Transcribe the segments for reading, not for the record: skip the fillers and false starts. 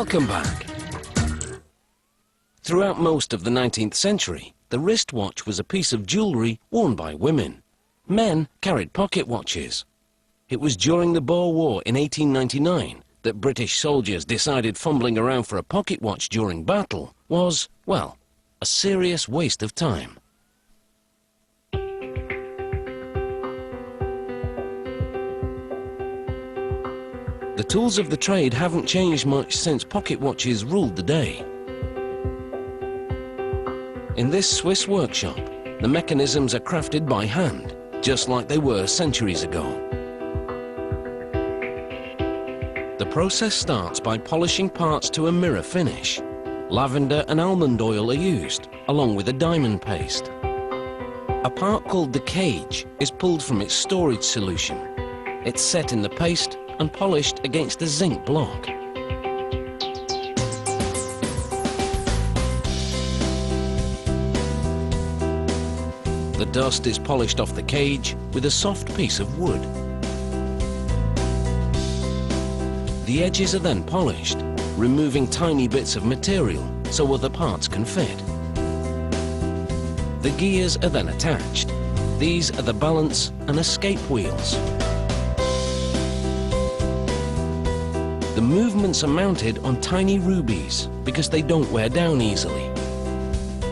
Welcome back. Throughout most of the 19th century, the wristwatch was a piece of jewellery worn by women. Men carried pocket watches. It was during the Boer War in 1899 that British soldiers decided fumbling around for a pocket watch during battle was, well, a serious waste of time. The tools of the trade haven't changed much since pocket watches ruled the day. In this Swiss workshop, the mechanisms are crafted by hand, just like they were centuries ago. The process starts by polishing parts to a mirror finish. Lavender and almond oil are used, along with a diamond paste. A part called the cage is pulled from its storage solution. It's set in the paste and polished against a zinc block. The dust is polished off the cage with a soft piece of wood. The edges are then polished, removing tiny bits of material so other parts can fit. The gears are then attached. These are the balance and escape wheels. The movements are mounted on tiny rubies because they don't wear down easily.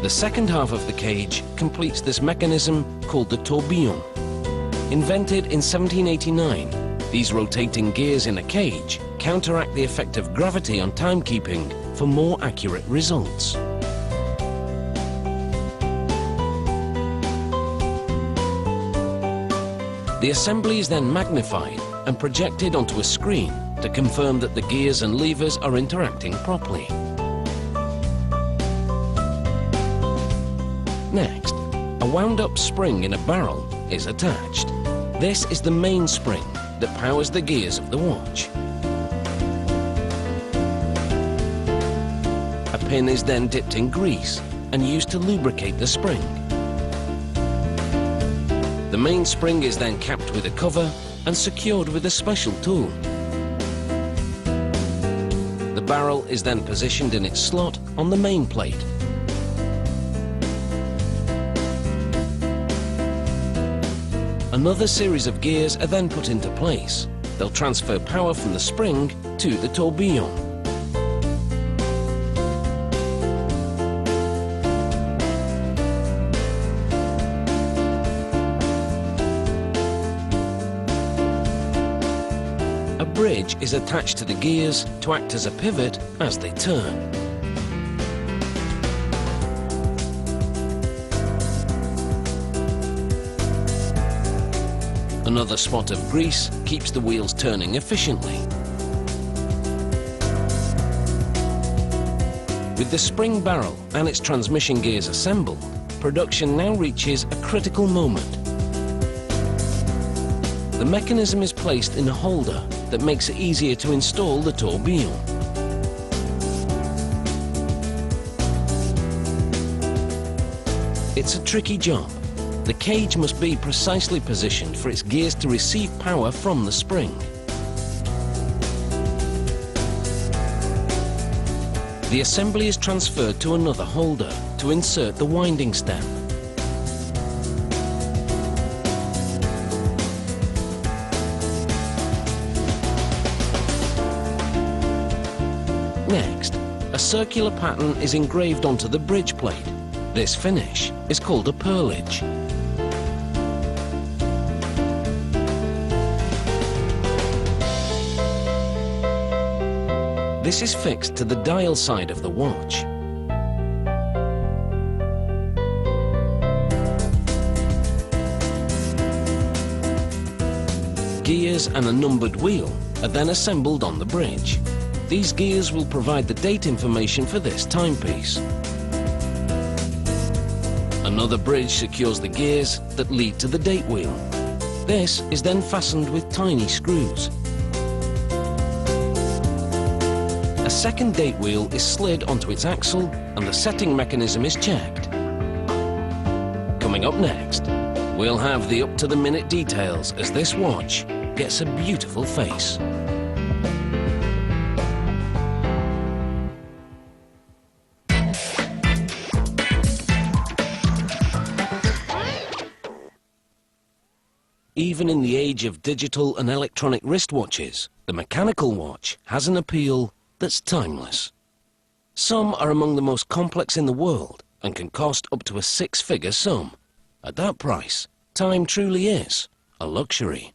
The second half of the cage completes this mechanism called the tourbillon. Invented in 1789, these rotating gears in a cage counteract the effect of gravity on timekeeping for more accurate results. The assembly is then magnified and projected onto a screen to confirm that the gears and levers are interacting properly. Next, a wound-up spring in a barrel is attached. This is the main spring that powers the gears of the watch. A pin is then dipped in grease and used to lubricate the spring. The main spring is then capped with a cover and secured with a special tool. The barrel is then positioned in its slot on the main plate. Another series of gears are then put into place. They'll transfer power from the spring to the tourbillon. A bridge is attached to the gears to act as a pivot as they turn. Another spot of grease keeps the wheels turning efficiently. With the spring barrel and its transmission gears assembled, production now reaches a critical moment. The mechanism is placed in a holder that makes it easier to install the tourbillon. It's a tricky job. The cage must be precisely positioned for its gears to receive power from the spring. The assembly is transferred to another holder to insert the winding stem. Next, a circular pattern is engraved onto the bridge plate. This finish is called a pearlage. This is fixed to the dial side of the watch. Gears and a numbered wheel are then assembled on the bridge. These gears will provide the date information for this timepiece. Another bridge secures the gears that lead to the date wheel. This is then fastened with tiny screws. A second date wheel is slid onto its axle and the setting mechanism is checked. Coming up next, we'll have the up-to-the-minute details as this watch gets a beautiful face. even in the age of digital and electronic wristwatches, the mechanical watch has an appeal that's timeless. Some are among the most complex in the world and can cost up to a six-figure sum. At that price, time truly is a luxury.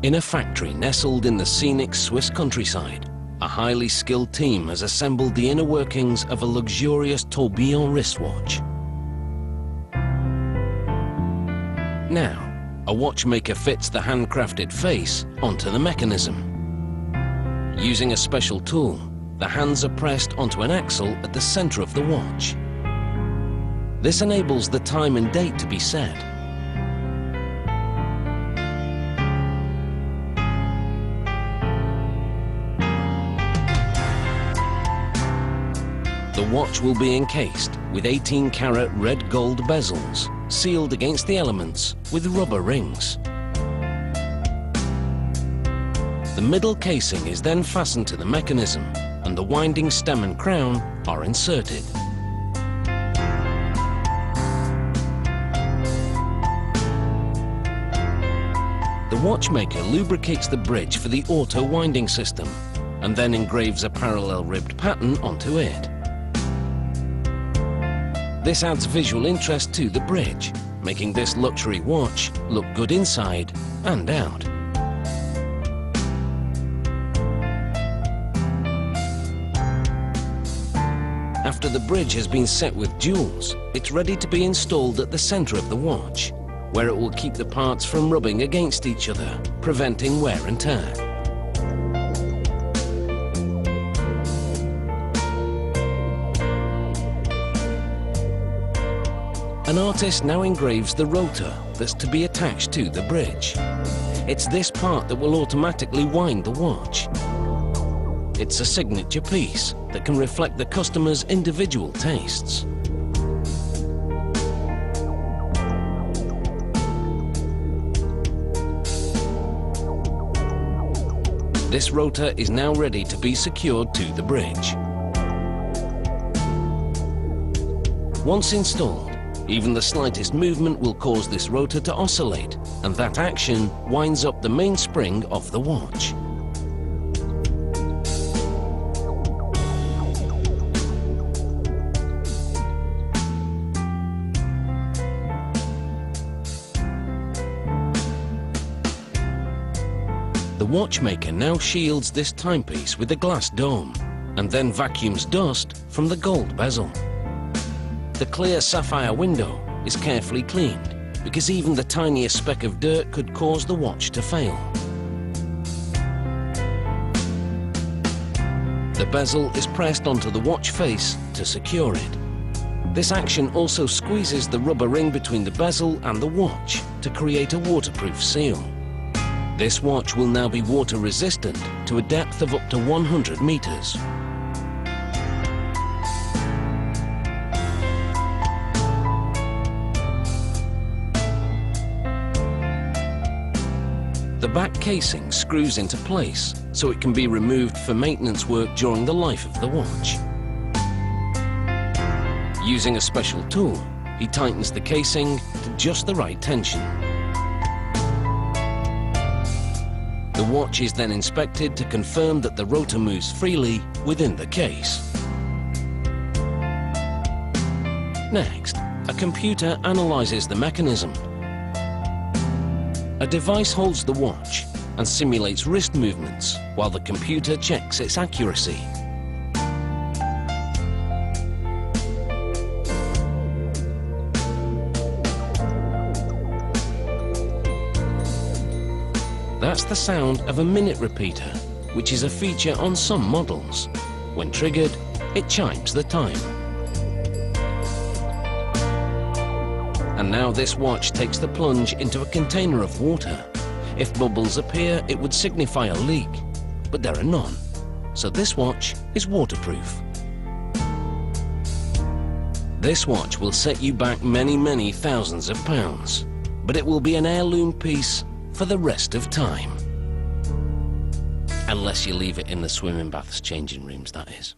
In a factory nestled in the scenic Swiss countryside, a highly skilled team has assembled the inner workings of a luxurious tourbillon wristwatch. Now, a watchmaker fits the handcrafted face onto the mechanism. Using a special tool, the hands are pressed onto an axle at the center of the watch. This enables the time and date to be set. The watch will be encased with 18-karat red gold bezels, sealed against the elements with rubber rings. The middle casing is then fastened to the mechanism, and the winding stem and crown are inserted. The watchmaker lubricates the bridge for the auto winding system, and then engraves a parallel ribbed pattern onto it. This adds visual interest to the bridge, making this luxury watch look good inside and out. After the bridge has been set with jewels, it's ready to be installed at the center of the watch, where it will keep the parts from rubbing against each other, preventing wear and tear. An artist now engraves the rotor that's to be attached to the bridge. It's this part that will automatically wind the watch. It's a signature piece that can reflect the customer's individual tastes. This rotor is now ready to be secured to the bridge. Once installed, even the slightest movement will cause this rotor to oscillate, and that action winds up the mainspring of the watch. The watchmaker now shields this timepiece with a glass dome, and then vacuums dust from the gold bezel. The clear sapphire window is carefully cleaned, because even the tiniest speck of dirt could cause the watch to fail. The bezel is pressed onto the watch face to secure it. This action also squeezes the rubber ring between the bezel and the watch to create a waterproof seal. This watch will now be water resistant to a depth of up to 100 meters. The back casing screws into place so it can be removed for maintenance work during the life of the watch. Using a special tool, he tightens the casing to just the right tension. The watch is then inspected to confirm that the rotor moves freely within the case. Next, a computer analyzes the mechanism. A device holds the watch and simulates wrist movements while the computer checks its accuracy. That's the sound of a minute repeater, which is a feature on some models. When triggered, it chimes the time. And now this watch takes the plunge into a container of water. If bubbles appear, it would signify a leak, but there are none. So this watch is waterproof. This watch will set you back many thousands of pounds, but it will be an heirloom piece for the rest of time. Unless you leave it in the swimming baths changing rooms, that is.